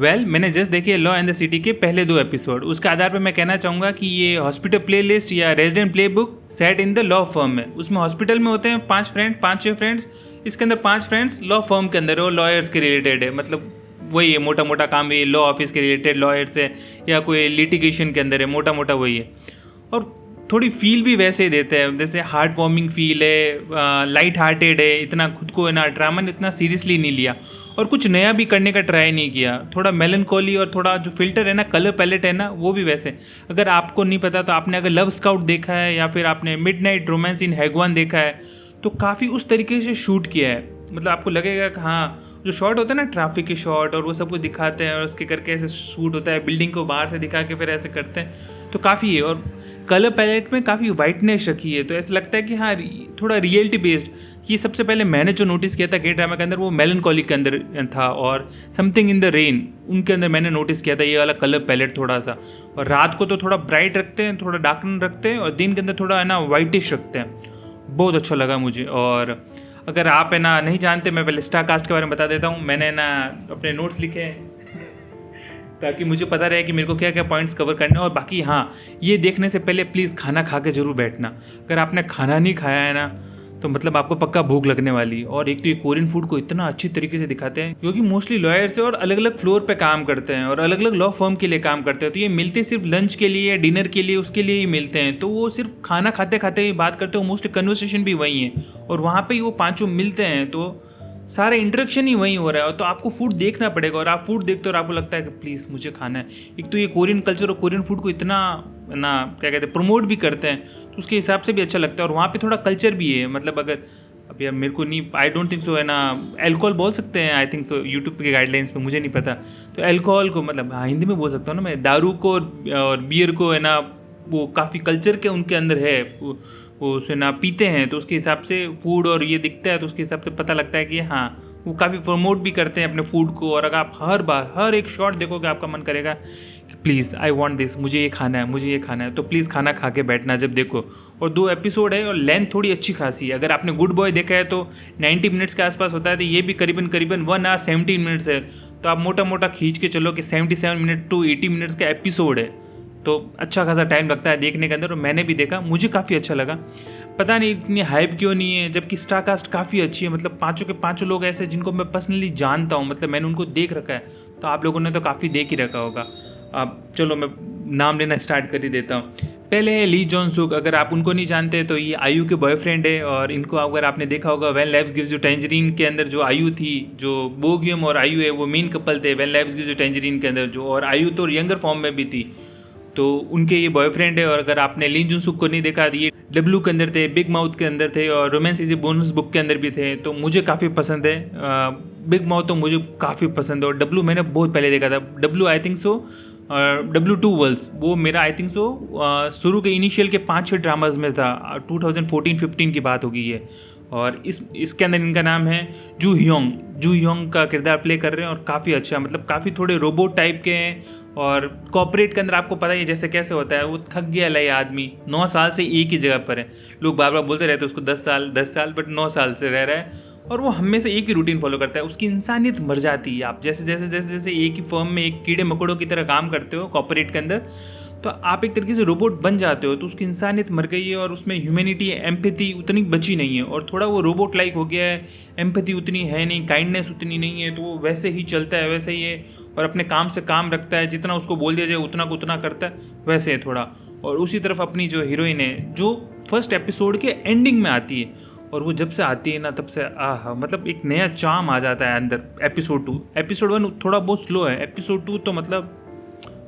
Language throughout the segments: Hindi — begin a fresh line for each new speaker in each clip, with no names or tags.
मैंने जस्ट देखी है लॉ एंड द सिटी के पहले 2 एपिसोड। उसके आधार पर मैं कहना चाहूँगा कि ये हॉस्पिटल प्लेलिस्ट या resident play book set in the law firm है। उसमें हॉस्पिटल में होते हैं 5-6 फ्रेंड्स। इसके अंदर 5 फ्रेंड्स लॉ फर्म के अंदर है और लॉयर्स के रिलेटेड है। मतलब वही है, मोटा मोटा काम ये लॉ ऑफिस के रिलेटेड लॉयर्स है या कोई लिटिगेशन के अंदर है, मोटा मोटा वही है। और थोड़ी फील भी वैसे ही देते हैं, जैसे हार्ट वार्मिंग फील है, लाइट हार्टेड है, इतना खुद को है ना ड्रामा ने इतना सीरियसली नहीं लिया और कुछ नया भी करने का ट्राई नहीं किया। थोड़ा मेलनकोली और थोड़ा जो फिल्टर है ना, कलर पैलेट है ना, वो भी वैसे। अगर आपको नहीं पता तो आपने अगर लव स्काउट देखा है या फिर आपने मिडनाइट रोमांस इन हैगवान देखा है तो काफ़ी उस तरीके से शूट किया है। मतलब आपको लगेगा कि हाँ, जो शॉट होता है ना ट्रैफिक के शॉट और वो सब कुछ दिखाते हैं और उसके करके ऐसे शूट होता है, बिल्डिंग को बाहर से दिखा के फिर ऐसे करते हैं, तो काफ़ी है। और कलर पैलेट में काफ़ी वाइटनेस रखी है, तो ऐसा लगता है कि हाँ थोड़ा रियलिटी बेस्ड। ये सबसे पहले मैंने जो नोटिस किया था के ड्रामा के अंदर वो मेलनकॉली के अंदर था और समथिंग इन द रेन उनके अंदर मैंने नोटिस किया था ये वाला कलर पैलेट थोड़ा सा। और रात को तो थोड़ा ब्राइट रखते हैं, थोड़ा डार्कन रखते हैं और दिन के अंदर थोड़ा है ना वाइटिश रखते हैं। बहुत अच्छा लगा मुझे। और अगर आप है ना नहीं जानते, मैं पहले स्टार कास्ट के बारे में बता देता हूँ। मैंने ना अपने नोट्स लिखे हैं ताकि मुझे पता रहे कि मेरे को क्या क्या पॉइंट्स कवर करने हैं। और बाकी हाँ, ये देखने से पहले प्लीज़ खाना खा के ज़रूर बैठना। अगर आपने खाना नहीं खाया है ना तो मतलब आपको पक्का भूख लगने वाली। और एक तो ये कोरियन फूड को इतना अच्छी तरीके से दिखाते हैं क्योंकि मोस्टली लॉयर्स है और अलग अलग फ्लोर पे काम करते हैं और अलग अलग लॉ फर्म के लिए काम करते हैं। तो ये मिलते सिर्फ लंच के लिए या डिनर के लिए, उसके लिए ही मिलते हैं। तो वो सिर्फ खाना खाते खाते ही बात करते हो, मोस्टली कन्वर्सेशन भी वही है और वहाँ पर ही वो पाँचों मिलते हैं, तो सारा इंटरेक्शन ही वहीं हो रहा है। और तो आपको फूड देखना पड़ेगा और आप फूड देखते हो और आपको लगता है कि प्लीज़ मुझे खाना है। एक तो ये कोरियन कल्चर और कोरियन फूड को इतना ना क्या कहते हैं प्रमोट भी करते हैं, तो उसके हिसाब से भी अच्छा लगता है। और वहाँ पे थोड़ा कल्चर भी है। मतलब अगर अब यार मेरे को नहीं, आई डोंट थिंक सो है ना, अल्कोहल बोल सकते हैं आई थिंक सो यूट्यूब के गाइडलाइंस में, मुझे नहीं पता। तो अल्कोहल को मतलब हाँ हिंदी में बोल सकता हूँ ना मैं, दारू को और बियर को है ना वो काफ़ी कल्चर के उनके अंदर है, वो उसे ना पीते हैं। तो उसके हिसाब से फूड और ये दिखता है तो उसके हिसाब से पता लगता है कि हाँ वो काफ़ी प्रमोट भी करते हैं अपने फूड को। और अगर आप हर बार हर एक शॉट देखोगे आपका मन करेगा कि प्लीज़ आई वांट दिस, मुझे ये खाना है, मुझे ये खाना है। तो प्लीज़ खाना खा के बैठना जब देखो। और 2 एपिसोड है और लेंथ थोड़ी अच्छी खासी है। अगर आपने गुड बॉय देखा है तो 90 मिनट्स के आसपास होता है, तो ये भी करीबन 1 आवर 17 मिनट्स है। तो आप मोटा मोटा खींच के चलो कि 77 मिनट टू 80 मिनट्स का एपिसोड है। तो अच्छा खासा टाइम लगता है देखने के अंदर। और मैंने भी देखा, मुझे काफ़ी अच्छा लगा। पता नहीं इतनी हाइप क्यों नहीं है, जबकि स्टार कास्ट काफ़ी अच्छी है। मतलब पाँचों के पाँचों लोग ऐसे जिनको मैं पर्सनली जानता हूँ, मतलब मैंने उनको देख रखा है। तो आप लोगों ने तो काफ़ी देख ही रखा होगा। अब चलो मैं नाम लेना स्टार्ट कर ही देता हूँ। पहले है ली जॉन सुक। अगर आप उनको नहीं जानते तो ये आयु के बॉयफ्रेंड है। और इनको अगर आपने देखा होगा when life gives you tangerine के अंदर, जो आयु थी, जो बोगियम और आयु है वो मेन कपल थे when life gives you tangerine के अंदर जो। और आयु तो यंगर फॉर्म में भी थी, तो उनके ये बॉयफ्रेंड है। और अगर आपने ली जून सुक को नहीं देखा तो ये डब्लू के अंदर थे, बिग माउथ के अंदर थे और romance is a bonus book के अंदर भी थे। तो मुझे काफ़ी पसंद है। बिग माउथ तो मुझे काफ़ी पसंद है और डब्लू मैंने बहुत पहले देखा था। W I think so W2 worlds, वो मेरा आई थिंक सो शुरू के इनिशियल के 5-6 ड्रामाज में था। 2014-15 की बात होगी ये। और इसके अंदर इनका नाम है जू ह्योंग का किरदार प्ले कर रहे हैं और काफ़ी अच्छा, मतलब काफ़ी थोड़े रोबोट टाइप के हैं। और कॉर्पोरेट के अंदर आपको पता ही जैसे कैसे होता है, वो थक गया है आदमी, 9 साल से एक ही जगह पर है। लोग बार बार बोलते रहते हैं उसको 10 साल, बट 9 साल से रह रहा है और वो हमेशा एक ही रूटीन फॉलो करता है। उसकी इंसानियत मर जाती है। आप जैसे जैसे जैसे जैसे एक ही फर्म में एक कीड़े मकोड़ों की तरह काम करते हो कॉर्पोरेट के अंदर, तो आप एक तरीके से रोबोट बन जाते हो। तो उसकी इंसानियत मर गई है और उसमें ह्यूमैनिटी, एम्पैथी उतनी बची नहीं है और थोड़ा वो रोबोट लाइक हो गया है। एम्पैथी उतनी है नहीं, काइंडनेस उतनी नहीं है, तो वो वैसे ही चलता है, वैसे ही है। और अपने काम से काम रखता है, जितना उसको बोल दिया जाए उतना को उतना करता है, वैसे है थोड़ा। और उसी तरफ अपनी जो हीरोइन है, जो फर्स्ट एपिसोड के एंडिंग में आती है, और वो जब से आती है ना तब से मतलब एक नया चार्म आ जाता है अंदर। एपिसोड 2, एपिसोड 1 थोड़ा बहुत स्लो है, एपिसोड 2 तो मतलब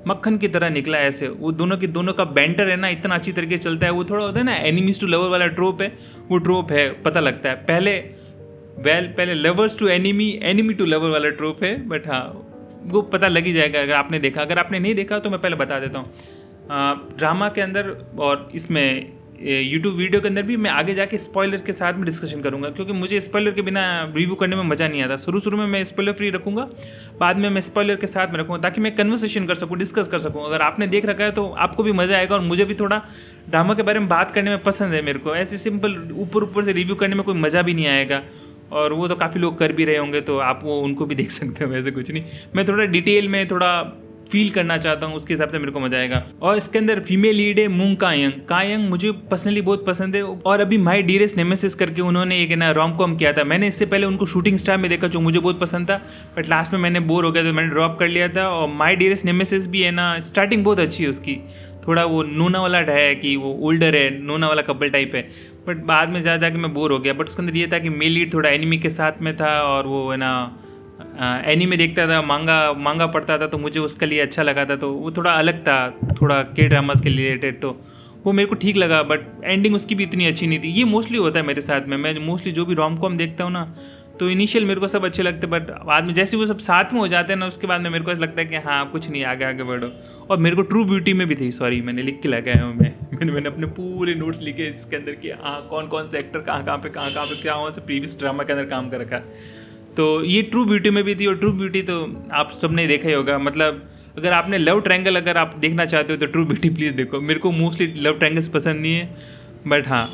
मक्खन की तरह निकला है ऐसे। वो दोनों का बैंटर है ना इतना अच्छी तरीके से चलता है। वो थोड़ा होता है ना एनिमीज टू लवर वाला ट्रोप है, वो ट्रोप है, पता लगता है। पहले lovers to enemy to lover वाला ट्रोप है, बट हाँ वो पता लग ही जाएगा अगर आपने देखा। अगर आपने नहीं देखा तो मैं पहले बता देता हूँ। ड्रामा के अंदर और इसमें यूट्यूब वीडियो के अंदर भी मैं आगे जाके स्पॉयलर के साथ में डिस्कशन करूंगा, क्योंकि मुझे स्पॉयलर के बिना रिव्यू करने में मज़ा नहीं आता। शुरू में मैं स्पॉयलर फ्री रखूंगा, बाद में मैं स्पॉयलर के साथ में रखूंगा ताकि मैं कन्वर्सेशन कर सकूं, डिस्कस कर सकूं। अगर आपने देख रखा है तो आपको भी मज़ा आएगा और मुझे भी थोड़ा ड्रामा के बारे में बात करने में पसंद है। मेरे को ऐसे सिंपल ऊपर से रिव्यू करने में कोई मज़ा भी नहीं आएगा। और वो तो काफ़ी लोग कर भी रहे होंगे, तो आप वो उनको भी देख सकते हो, वैसे कुछ नहीं। मैं थोड़ा डिटेल में थोड़ा फील करना चाहता हूँ, उसके हिसाब से मेरे को मजा आएगा। और इसके अंदर फीमेल लीड है मूंग कायंग मुझे पर्सनली बहुत पसंद है। और अभी माय डियरेस्ट नेमेसिस करके उन्होंने एक ना रोम कॉम किया था, मैंने इससे पहले उनको शूटिंग स्टार में देखा जो मुझे बहुत पसंद था, बट लास्ट में मैंने बोर हो गया तो मैंने ड्रॉप कर लिया था। और माय डियरेस्ट नेमेसिस भी है ना, स्टार्टिंग बहुत अच्छी है उसकी, थोड़ा वो नूना वाला है कि वो ओल्डर है, नूना वाला कपल टाइप है, बट बाद में जा जाके मैं बोर हो गया। बट उसके अंदर ये था कि मेल लीड थोड़ा एनिमी के साथ में था, और वो है ना एनीमे देखता था, मांगा पढ़ता था, तो मुझे उसके लिए अच्छा लगा था, तो वो थोड़ा अलग था, थोड़ा के ड्रामास के रिलेटेड, तो वो मेरे को ठीक लगा। बट एंडिंग उसकी भी इतनी अच्छी नहीं थी। ये मोस्टली होता है मेरे साथ में, मैं मोस्टली जो भी रोम कॉम देखता हूँ ना, तो इनिशियल मेरे को सब अच्छे लगते, बट बाद में जैसे वो सब साथ में हो जाते हैं ना, उसके बाद में मेरे को ऐसा लगता है कि हाँ कुछ नहीं, आगे आगे बढ़ो। और मेरे को ट्रू ब्यूटी में भी थी, सॉरी मैंने लिख के लगाया हूँ, मैंने अपने पूरे नोट्स लिखे इसके अंदर कि हाँ कौन कौन से एक्टर कहाँ पे क्या वहाँ से प्रीवियस ड्रामा के अंदर काम कर रखा। तो ये ट्रू ब्यूटी में भी थी, और ट्रू ब्यूटी तो आप सबने देखा ही होगा। मतलब अगर आपने लव ट्रायंगल अगर आप देखना चाहते हो तो ट्रू ब्यूटी प्लीज़ देखो। मेरे को मोस्टली लव ट्रायंगल्स पसंद नहीं है, बट हाँ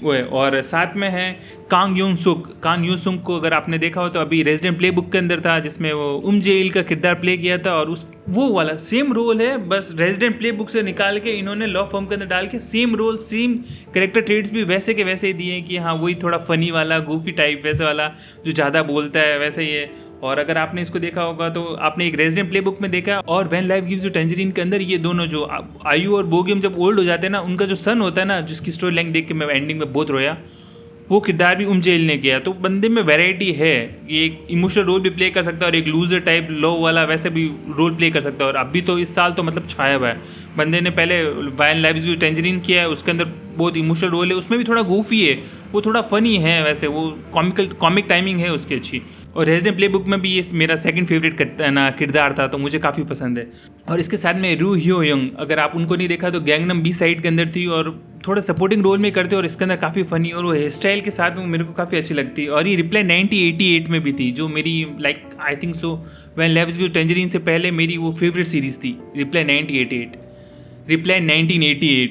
वो है। और साथ में है कांग यून सुक को अगर आपने देखा हो तो अभी रेजिडेंट प्ले बुक के अंदर था, जिसमें वो जेइल का किरदार प्ले किया था, और उस वो वाला सेम रोल है, बस रेजिडेंट प्ले बुक से निकाल के इन्होंने लॉ फर्म के अंदर डाल के same role, same character traits भी वैसे के वैसे ही दिए कि हाँ वही थोड़ा फनी वाला, गूफी टाइप वैसे वाला, जो ज़्यादा बोलता है वैसे ही है। और अगर आपने इसको देखा होगा तो आपने एक रेजिडेंट प्ले बुक में देखा, और when life gives you tangerine के अंदर ये दोनों जो आयु और बोगियम जब ओल्ड हो जाते हैं ना, उनका जो सन होता है ना, जिसकी स्टोरी लाइन देख के मैं एंडिंग में बहुत रोया, वो किरदार भी जेइल ने किया। तो बंदे में वैरायटी है, ये एक इमोशनल रोल भी प्ले कर सकता है और एक लूजर टाइप लो वाला वैसे भी रोल प्ले कर सकता है। और अभी तो इस साल तो मतलब छाया हुआ है बंदे ने। पहले when life gives you tangerine किया है, उसके अंदर बहुत इमोशनल रोल है, उसमें भी थोड़ा गोफी है, वो थोड़ा फनी है, वैसे वो कॉमिक टाइमिंग है उसकी अच्छी। और रेजिडेंट प्ले बुक में भी ये मेरा सेकंड फेवरेट किरदार था, तो मुझे काफ़ी पसंद है। और इसके साथ में रू ह्यो यंग, अगर आप उनको नहीं देखा तो गैंगनम बी साइड के अंदर थी, और थोड़ा सपोर्टिंग रोल में करते, और इसके अंदर काफ़ी फनी और वो हेयर स्टाइल के साथ में मेरे को काफ़ी अच्छी लगती है। और ये रिप्लाई 1988 में भी थी, जो मेरी like I think so when life gives you tangerine से पहले मेरी वो फेवरेट सीरीज़ थी, रिप्लाई 1988।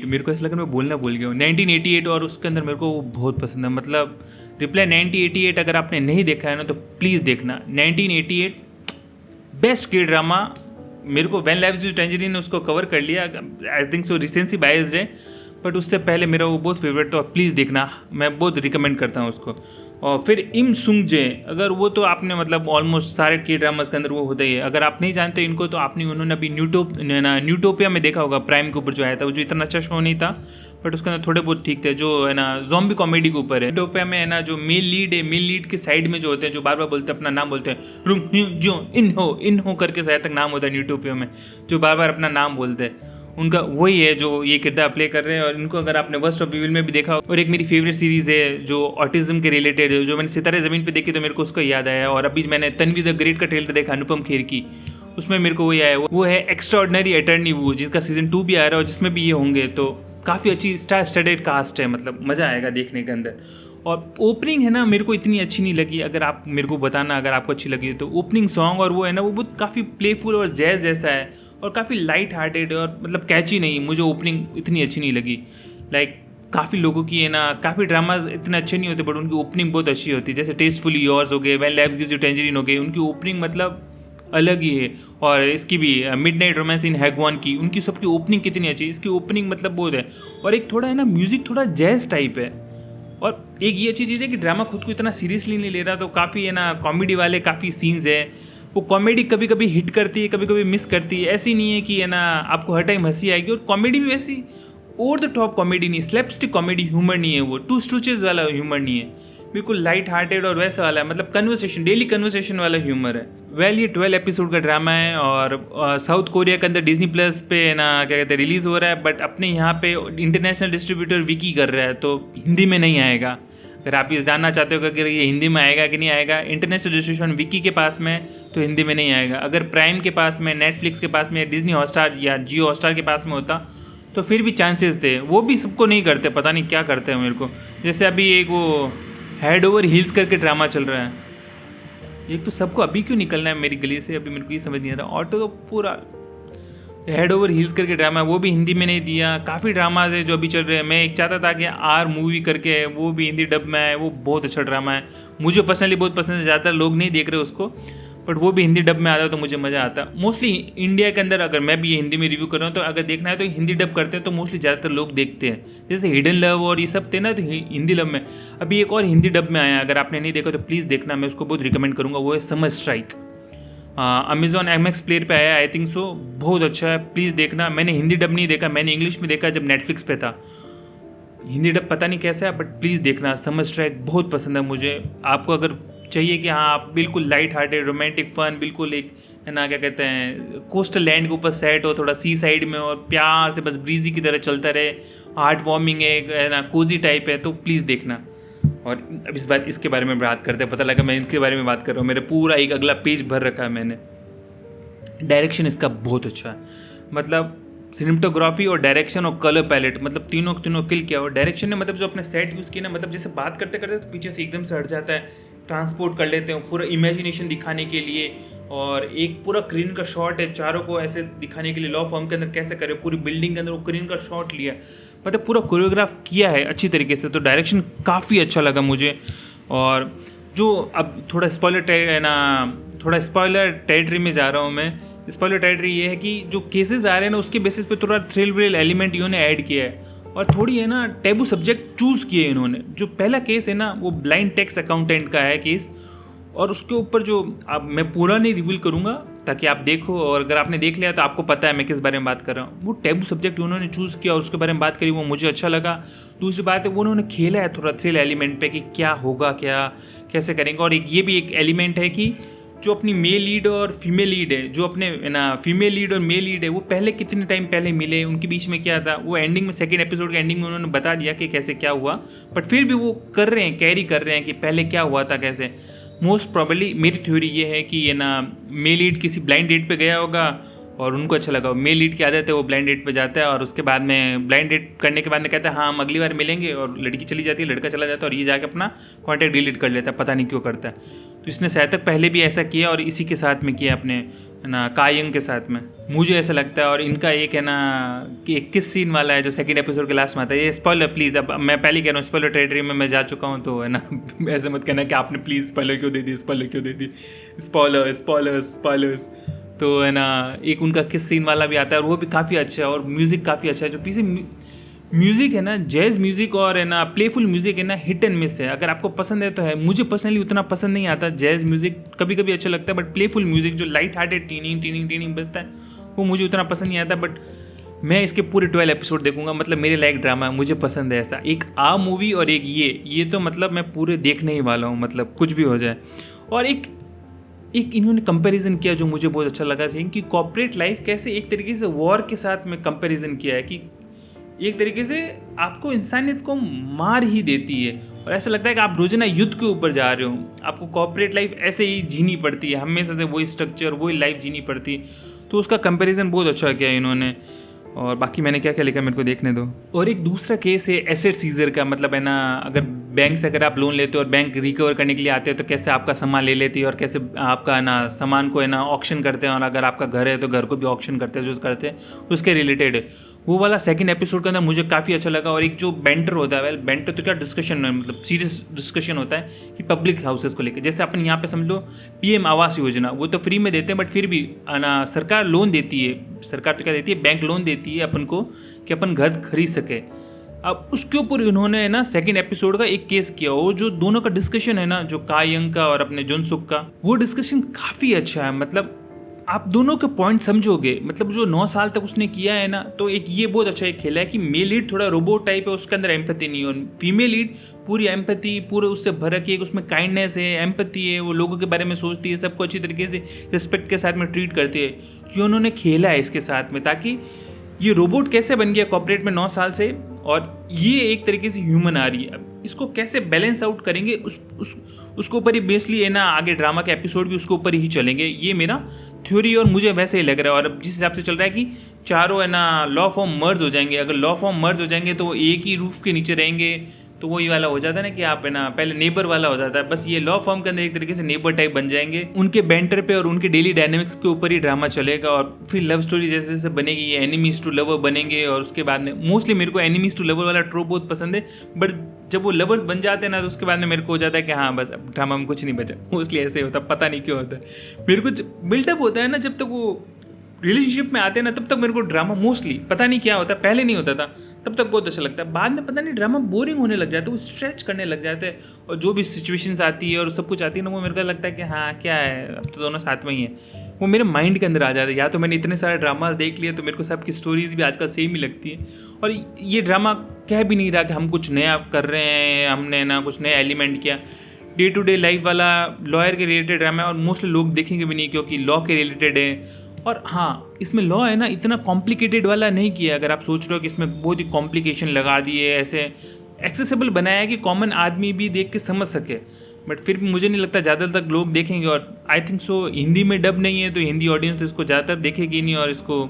मेरे को ऐसा लगा मैं बोलना भूल गया हूँ, 1988, और उसके अंदर मेरे को वो बहुत पसंद है। मतलब रिप्लाई 1988 अगर आपने नहीं देखा है ना तो प्लीज़ देखना। 1988 बेस्ट के ड्रामा। मेरे को when life gives you tangerine ने उसको कवर कर लिया, आई थिंक सो रिसेंसी बायस्ड है, बट उससे पहले मेरा वो बहुत फेवरेट, तो प्लीज़ देखना, मैं बहुत रिकमेंड करता हूँ उसको। और फिर इम सुंग जे, अगर वो तो आपने मतलब ऑलमोस्ट सारे के ड्रामास के अंदर वो होता ही है। अगर आप नहीं जानते इनको तो आपने उन्होंने अभी न्यूटोपिया में देखा होगा, प्राइम के ऊपर जो आया था, वो जो इतना अच्छा शो नहीं था, बट उसके अंदर थोड़े बहुत ठीक थे, जो है ना ज़ॉम्बी कॉमेडी के ऊपर है। न्यूटोपिया में है ना जो मेल लीड है, मेल लीड के साइड में जो होते हैं, जो बार बार बोलते हैं अपना नाम बोलते हैं, रुम जो इन हो करके शायद तक नाम होता है न्यूटोपिया में, जो बार बार अपना नाम बोलते हैं, उनका वही है जो ये किरदार प्ले कर रहे हैं। और इनको अगर आपने वर्स्ट ऑफ इविल में भी देखा, और एक मेरी फेवरेट सीरीज़ है जो ऑटिज्म के रिलेटेड है, जो मैंने सितारे ज़मीन पे देखी तो मेरे को उसका याद आया। और अभी मैंने तन्वी द ग्रेट का ट्रेलर देखा अनुपम खेर की, उसमें मेरे को वही आया, वो है एक्स्ट्राऑर्डिनरी अटर्नी वू, जिसका सीजन 2 भी आ रहा है और जिसमें भी ये होंगे। तो काफ़ी अच्छी स्टार स्टडेड कास्ट है, मतलब मज़ा आएगा देखने के अंदर। और ओपनिंग है ना मेरे को इतनी अच्छी नहीं लगी, अगर आप मेरे को बताना अगर आपको अच्छी लगी तो ओपनिंग सॉन्ग, और वो है ना वो बहुत काफ़ी प्लेफुल और जैज़ जैसा है, और काफ़ी लाइट हार्टेड है, और मतलब कैची नहीं, मुझे ओपनिंग इतनी अच्छी नहीं लगी। लाइक काफ़ी लोगों की है ना, काफ़ी ड्रामाज इतने अच्छे नहीं होते, बट उनकी ओपनिंग बहुत अच्छी होती है, जैसे टेस्टफुली योर्स हो गए, when life gives you tangerine हो गए, उनकी ओपनिंग मतलब अलग ही है। और इसकी भी मिडनाइट रोमांस इन हैगवान की, उनकी सबकी ओपनिंग कितनी अच्छी है, इसकी ओपनिंग मतलब बहुत है। और एक थोड़ा है ना म्यूज़िक थोड़ा जैज़ टाइप है। और एक ये अच्छी चीज़ है कि ड्रामा खुद को इतना सीरियसली नहीं ले रहा, तो काफ़ी है ना कॉमेडी वाले काफ़ी सीन्स है, वो कॉमेडी कभी कभी हिट करती है, कभी कभी मिस करती है। ऐसी नहीं है कि है ना आपको हर टाइम हंसी आएगी, और कॉमेडी भी वैसी ओवर द टॉप कॉमेडी नहीं, स्लैपस्टिक कॉमेडी ह्यूमर नहीं है, वो टू स्टूचेज वाला ह्यूमर नहीं है, बिल्कुल लाइट हार्टेड और वैसा वाला है, मतलब कन्वर्सेशन, डेली कन्वर्सेशन वाला ह्यूमर है। वेल ये 12 एपिसोड का ड्रामा है, और साउथ कोरिया के अंदर डिज्नी प्लस पे है ना क्या कहते हैं रिलीज़ हो रहा है, बट अपने यहाँ पे इंटरनेशनल डिस्ट्रीब्यूटर विकी कर रहा है, तो हिंदी में नहीं आएगा। अगर आप ये जानना चाहते हो कि ये हिंदी में आएगा कि नहीं आएगा, इंटरनेशनल डिस्ट्रीब्यूशन विकी के पास में तो हिंदी में नहीं आएगा। अगर प्राइम के पास में, नेटफ्लिक्स के पास में, डिज्नी हॉटस्टार या जियो हॉटस्टार के पास में होता तो फिर भी चांसेस थे, वो भी सबको नहीं करते, पता नहीं क्या करते हैं मेरे को। जैसे अभी एक वो हेड ओवर हील्स करके ड्रामा चल रहा है, एक तो सबको अभी क्यों निकलना है मेरी गली से, अभी मेरे को ये समझ नहीं आ रहा। ऑटो तो पूरा हेड ओवर हील्स करके ड्रामा है, वो भी हिंदी में नहीं दिया। काफ़ी ड्रामाज है जो अभी चल रहे हैं। मैं एक चाहता था कि आर मूवी करके है, वो भी हिंदी डब में है, वो बहुत अच्छा ड्रामा है, मुझे पर्सनली बहुत पसंद है। ज़्यादातर लोग नहीं देख रहे उसको, बट वो भी हिंदी डब में आता है तो मुझे मज़ा आता है। मोस्टली इंडिया के अंदर अगर मैं भी ये हिंदी में रिव्यू कर रहा हूँ तो अगर देखना है तो हिंदी डब करते हैं तो मोस्टली ज़्यादातर लोग देखते हैं। जैसे हिडन लव और ये सब थे ना, तो हिंदी डब में अभी एक और हिंदी डब में आया, अगर आपने नहीं देखा तो प्लीज़ देखना, मैं उसको बहुत रिकमेंड करूँगा। वो है summer strike, Amazon MX player पे आया आई थिंक सो, बहुत अच्छा है, प्लीज़ देखना। मैंने हिंदी डब नहीं देखा, मैंने इंग्लिश में देखा जब नेटफ्लिक्स पे था। हिंदी डब पता नहीं कैसा है, बट प्लीज़ देखना। समर स्ट्राइक बहुत पसंद है मुझे। आपको अगर चाहिए कि हाँ आप बिल्कुल लाइट हार्टेड रोमांटिक फन, बिल्कुल एक है ना क्या कहते हैं कोस्टल लैंड के ऊपर सेट हो, थोड़ा सी साइड में और प्यार से बस ब्रीजी की तरह चलता रहे, हार्ट वार्मिंग है ना, कोजी टाइप है, तो प्लीज़ देखना। और अब इस बार इसके बारे में बात करते हैं, पता लगा मैं इनके बारे में बात कर रहा हूँ, मेरे पूरा एक अगला पेज भर रखा है मैंने। डायरेक्शन इसका बहुत अच्छा है, मतलब सिनेमेटोग्राफी और डायरेक्शन और कलर पैलेट, मतलब तीनों किल किया। और डायरेक्शन ने मतलब जो अपने सेट यूज़ किए ना, मतलब जैसे बात करते करते तो पीछे से एकदम से हट जाता है, ट्रांसपोर्ट कर लेते हैं पूरा इमेजिनेशन दिखाने के लिए। और एक पूरा क्रीन का शॉट है, चारों को ऐसे दिखाने के लिए लॉ फॉर्म के अंदर कैसे करे, पूरी बिल्डिंग के अंदर वो क्रीन का शॉट लिया, मतलब पूरा कोरियोग्राफ किया है अच्छी तरीके से। तो डायरेक्शन काफ़ी अच्छा लगा मुझे। और जो अब थोड़ा स्पॉइलर है ना, थोड़ा स्पॉइलर टेरिटरी में जा रहा हूँ मैं। स्पॉइलर टेरिटरी ये है कि जो केसेस आ रहे हैं ना उसके बेसिस पे थोड़ा थ्रिल व्रिल एलिमेंट इन्होंने ऐड किया है, और थोड़ी है ना टैबू सब्जेक्ट चूज़ किए इन्होंने। जो पहला केस है ना वो ब्लाइंड टैक्स अकाउंटेंट का है केस, और उसके ऊपर जो अब मैं पूरा नहीं रिवील करूँगा ताकि आप देखो, और अगर आपने देख लिया तो आपको पता है मैं किस बारे में बात कर रहा हूँ। वो टैबू सब्जेक्ट उन्होंने चूज़ किया और उसके बारे में बात करी, वो मुझे अच्छा लगा। दूसरी बात है वो उन्होंने खेला है थोड़ा थ्रिल एलिमेंट पे कि क्या होगा, क्या कैसे करेंगे। और एक ये भी एक एलिमेंट है कि जो अपनी मेल लीड और फीमेल लीड है, जो अपने ना फीमेल लीड और मेल लीड है, वो पहले कितने टाइम पहले मिले, उनके बीच में क्या था, वो एंडिंग में सेकंड एपिसोड के एंडिंग में उन्होंने बता दिया कि कैसे क्या हुआ। बट फिर भी वो कर रहे हैं, कैरी कर रहे हैं कि पहले क्या हुआ था कैसे। मोस्ट प्रॉबेबली मेरी थ्योरी ये है कि ये ना मेल लीड किसी ब्लाइंड डेट पे गया होगा और उनको अच्छा लगा। मेल लीड की आदत है, वो ब्लाइंड डेट पे जाता है और उसके बाद में ब्लाइंड डेट करने के बाद में कहता है हाँ हम अगली बार मिलेंगे, और लड़की चली जाती है, लड़का चला जाता है, और ये जाके अपना कॉन्टैक्ट डिलीट कर लेता है, पता नहीं क्यों करता है। तो इसने शायद तक पहले भी ऐसा किया और इसी के साथ में किया अपने है ना कायंग के साथ में, मुझे ऐसा लगता है। और इनका एक है ना कि एक किस सीन वाला है जो सेकंड एपिसोड के लास्ट में आता है। ये स्पॉइलर प्लीज़, अब मैं पहले कह रहा हूँ स्पॉइलर टेरिटरी में मैं जा चुका हूँ, तो है ना ऐसे मत कहना कि आपने प्लीज़ स्पॉइलर क्यों दे दी, स्पॉइलर क्यों दे दी, स्पॉयलर्स। तो है ना एक उनका किस सीन वाला भी आता है और वो भी काफ़ी अच्छा है, और म्यूज़िक काफ़ी अच्छा है। जो पीछे म्यूज़िक है ना, जैज़ म्यूज़िक और है ना प्लेफुल म्यूज़िक है ना, हिट एंड मिस है। अगर आपको पसंद है तो है, मुझे पर्सनली उतना पसंद नहीं आता। जैज़ म्यूज़िक कभी कभी अच्छा लगता है, बट प्लेफुल म्यूज़िक जो लाइट हार्टेड टीनिंग बजता है वो मुझे उतना पसंद नहीं आता। बट मैं इसके पूरे 12 एपिसोड देखूंगा, मतलब मेरे लाइक ड्रामा है, मुझे पसंद है ऐसा। एक आ मूवी और एक ये तो मतलब मैं पूरे देखने ही वाला हूँ, मतलब कुछ भी हो जाए। और एक इन्होंने कंपैरिजन किया जो मुझे बहुत अच्छा लगा, कि कॉर्पोरेट लाइफ कैसे एक तरीके से वॉर के साथ में कंपैरिजन किया है, कि एक तरीके से आपको इंसानियत को मार ही देती है और ऐसा लगता है कि आप रोजाना युद्ध के ऊपर जा रहे हो। आपको कॉर्पोरेट लाइफ ऐसे ही जीनी पड़ती है, हमेशा से वही स्ट्रक्चर वही लाइफ जीनी पड़ती है। तो उसका कंपैरिजन बहुत अच्छा किया इन्होंने। और बाकी मैंने क्या क्या लिखा मेरे को देखने दो। और एक दूसरा केस है एसेट सीजर का, मतलब है ना अगर बैंक से अगर आप लोन लेते हो और बैंक रिकवर करने के लिए आते हैं तो कैसे आपका सामान ले लेती है और कैसे आपका ना सामान को है ना ऑक्शन करते हैं, और अगर आपका घर है तो घर को भी ऑक्शन करते हैं, जो करते हैं उसके रिलेटेड है। वो वाला सेकंड एपिसोड के अंदर मुझे काफ़ी अच्छा लगा। और एक जो बेंटर होता है, वेल बेंटर तो क्या डिस्कशन है, मतलब सीरियस डिस्कशन होता है कि पब्लिक हाउसेस को लेकर, जैसे अपन यहाँ पे समझ लो PM आवास योजना, वो तो फ्री में देते हैं, बट फिर भी ना सरकार लोन देती है, सरकार तो क्या देती है, बैंक लोन देती है अपन को कि अपन घर खरीद सके। अब उसके ऊपर इन्होंने ना सेकंड एपिसोड का एक केस किया, वो जो दोनों का डिस्कशन है ना, जो कायंग का और अपने जोनसुक का, वो डिस्कशन काफ़ी अच्छा है। मतलब आप दोनों के पॉइंट समझोगे, मतलब जो 9 साल तक उसने किया है ना, तो एक ये बहुत अच्छा एक खेला है कि मेल लीड थोड़ा रोबोट टाइप है, उसके अंदर एम्पैथी नहीं है, और फीमेल लीड पूरी एम्पैथी पूरे उससे भर के, उसमें काइंडनेस है, एम्पैथी है, वो लोगों के बारे में सोचती है, सबको अच्छी तरीके से रिस्पेक्ट के साथ में ट्रीट करती है। क्यों उन्होंने खेला है इसके साथ में, ताकि ये रोबोट कैसे बन गया कॉर्पोरेट में 9 साल से, और ये एक तरीके से ह्यूमन आ रही है। अब इसको कैसे बैलेंस आउट करेंगे उसके ऊपर ही बेसली है ना, आगे ड्रामा के एपिसोड भी उसके ऊपर ही चलेंगे, ये मेरा थ्योरी और मुझे वैसे ही लग रहा है। और अब जिस हिसाब से चल रहा है कि चारों है ना लॉ फॉर्म मर्ज हो जाएंगे, अगर लॉ फॉर्म मर्ज हो जाएंगे तो वो एक ही रूफ के नीचे रहेंगे, तो वही वाला हो जाता है ना कि आप है ना पहले नेबर वाला हो जाता है। बस ये लॉ फर्म के अंदर एक तरीके से नेबर टाइप बन जाएंगे। उनके बैंटर पे और उनके डेली डायनेमिक्स के ऊपर ही ड्रामा चलेगा और फिर लव स्टोरी जैसे जैसे बनेगी, ये एनिमीज टू लवर बनेंगे। और उसके बाद में मोस्टली मेरे को एनिमीज टू लवर वाला ट्रोप बहुत पसंद है, बट जब वो लवर्स बन जाते हैं ना तो उसके बाद में मेरे को हो जाता है कि हाँ बस अब ड्रामा में कुछ नहीं बचा। मोस्टली ऐसे होता है, पता नहीं क्यों होता है। मेरे को बिल्डअप होता है ना जब तक वो रिलेशनशिप में आते हैं ना, तब तक मेरे को ड्रामा मोस्टली पता नहीं क्या होता है, पहले नहीं होता था तब तक बहुत अच्छा लगता है। बाद में पता नहीं ड्रामा बोरिंग होने लग जाता है, वो स्ट्रेच करने लग जाते हैं और जो भी सिचुएशंस आती है और सब कुछ आती है ना, वो मेरे को लगता है कि हाँ क्या है, अब तो दोनों साथ में ही है। वो मेरे माइंड के अंदर आ जाता है। या तो मैंने इतने सारे ड्रामाज देख लिए तो मेरे को सबकी स्टोरीज भी आजकल सेम ही लगती है। और ये ड्रामा कह भी नहीं रहा कि हम कुछ नया कर रहे हैं, हमने ना कुछ नया एलिमेंट किया। डे टू डे लाइफ वाला लॉयर के रिलेटेड ड्रामा है और मोस्टली लोग देखेंगे भी नहीं क्योंकि लॉ के रिलेटेड है। और हाँ, इसमें लॉ है ना इतना कॉम्प्लिकेटेड वाला नहीं किया। अगर आप सोच रहे हो कि इसमें बहुत ही कॉम्प्लिकेशन लगा दिए, ऐसे एक्सेसिबल बनाया है कि कॉमन आदमी भी देख के समझ सके, बट फिर भी मुझे नहीं लगता ज़्यादा तक लोग देखेंगे। और आई थिंक सो हिंदी में डब नहीं है तो हिंदी ऑडियंस तो इसको ज़्यादातर देखेगी नहीं, और इसको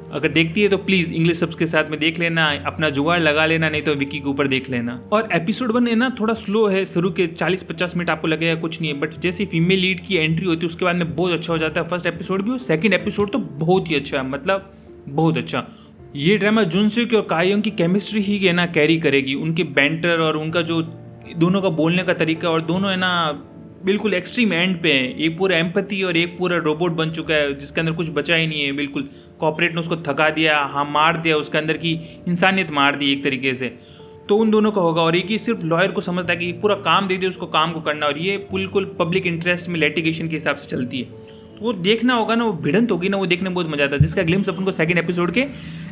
अगर देखती है तो प्लीज़ इंग्लिश सब्स के साथ में देख लेना, अपना जुगाड़ लगा लेना, नहीं तो विकी के ऊपर देख लेना। और एपिसोड 1 है ना थोड़ा स्लो है, शुरू के 40-50 मिनट आपको लगेगा कुछ नहीं है, बट जैसे फीमेल लीड की एंट्री होती है उसके बाद में बहुत अच्छा हो जाता है। फर्स्ट एपिसोड भी और सेकंड एपिसोड तो बहुत ही अच्छा है, मतलब बहुत अच्छा। ये ड्रामा जुनसूक और कायोंग की केमिस्ट्री ही है ना कैरी करेगी, उनके बैंटर और उनका जो दोनों का बोलने का तरीका, और दोनों है ना बिल्कुल एक्सट्रीम एंड पे है। एक पूरा एम्पैथी और एक पूरा रोबोट बन चुका है जिसके अंदर कुछ बचा ही नहीं है। बिल्कुल कॉर्पोरेट ने उसको थका दिया, हाँ मार दिया, उसके अंदर की इंसानियत मार दी एक तरीके से। तो उन दोनों का होगा। और एक ही सिर्फ लॉयर को समझता है कि पूरा काम दे दे उसको काम को करना, और ये बिल्कुल पब्लिक इंटरेस्ट में लिटिगेशन के हिसाब से चलती है। तो वो देखना होगा ना, वो भिड़ंत होगी ना, वो देखने में बहुत मजा आता है, जिसका ग्लिम्स अपन को सेकंड एपिसोड के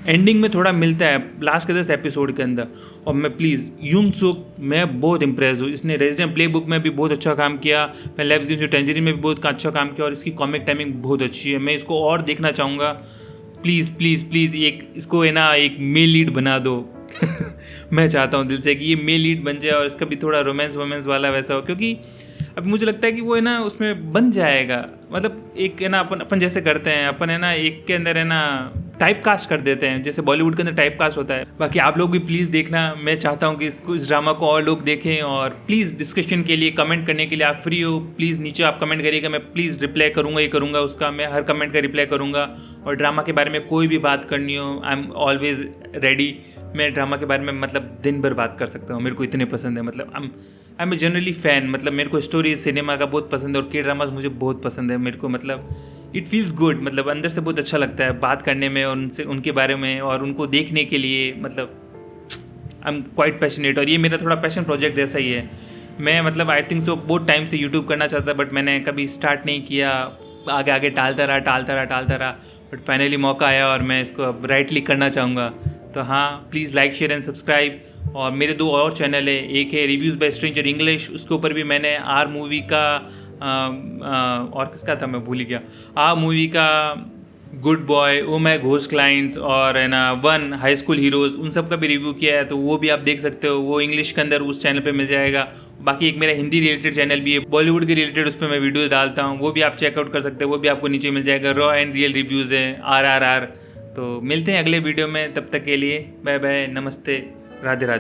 एंडिंग में थोड़ा मिलता है, लास्ट के 10 एपिसोड के अंदर। और मैं प्लीज़ युनसूक मैं बहुत इंप्रेस हूँ। इसने रेजिडेंट प्ले बुक में भी बहुत अच्छा काम किया, मैं लाइफ गिव्स यू टैंजरीन में भी बहुत अच्छा काम किया, और इसकी कॉमिक टाइमिंग बहुत अच्छी है। मैं इसको और देखना चाहूँगा। प्लीज़ प्लीज़ प्लीज़ एक इसको है ना एक मेल लीड बना दो। मैं चाहता हूँ दिल से कि ये मेल लीड बन जाए और इसका भी थोड़ा रोमांस वोमेंस वाला वैसा हो, क्योंकि अब मुझे लगता है कि वो है ना उसमें बन जाएगा। मतलब एक है ना अपन जैसे करते हैं, अपन है ना एक के अंदर है ना टाइप कास्ट कर देते हैं, जैसे बॉलीवुड के अंदर टाइप कास्ट होता है। बाकी आप लोग भी प्लीज़ देखना, मैं चाहता हूँ कि इस ड्रामा को और लोग देखें। और प्लीज़ डिस्कशन के लिए, कमेंट करने के लिए आप फ्री हो, प्लीज़ नीचे आप कमेंट करिएगा, मैं प्लीज़ रिप्लाई करूँगा ही करूँगा उसका, मैं हर कमेंट का रिप्लाई करूँगा। और ड्रामा के बारे में कोई भी बात करनी हो, आई एम ऑलवेज रेडी। मैं ड्रामा के बारे में मतलब दिन भर बात कर सकता हूँ, मेरे को इतने पसंद है। मतलब I am a generally fan, मतलब मेरे को स्टोरीज सिनेमा का बहुत पसंद है और के ड्रामाज मुझे बहुत पसंद है। मेरे को मतलब इट फील्स गुड, मतलब अंदर से बहुत अच्छा लगता है बात करने में उनसे, उनके बारे में और उनको देखने के लिए। मतलब आई एम क्वाइट पैशनेट, और ये मेरा थोड़ा पैशन प्रोजेक्ट जैसा ही है। मैं मतलब आई थिंक तो बहुत टाइम से यूट्यूब करना चाहता, बट मैंने कभी स्टार्ट नहीं किया, आगे आगे टालता रहा, बट फाइनली मौका आया और मैं इसको अब राइटली करना चाहूँगा। तो हाँ, please like share and subscribe. और मेरे 2 और चैनल है, एक है रिव्यूज़ बाय स्ट्रेंजर इंग्लिश, उसके ऊपर भी मैंने आर मूवी का और किसका था मैं भूल ही गया, आर मूवी का good boy, oh my ghost clients और है ना 1 हाई स्कूल हीरोज़, उन सब का भी रिव्यू किया है, तो वो भी आप देख सकते हो। वो इंग्लिश के अंदर उस चैनल पे मिल जाएगा। बाकी एक मेरा हिंदी रिलेटेड चैनल भी है, बॉलीवुड के रिलेटेड, उस पर मैं वीडियो डालता हूँ, वो भी आप चेकआउट कर सकते हो, वो भी आपको नीचे मिल जाएगा। रॉ एंड रियल रिव्यूज़ है, RRR। तो मिलते हैं अगले वीडियो में, तब तक के लिए बाय बाय, नमस्ते, राधे राधे।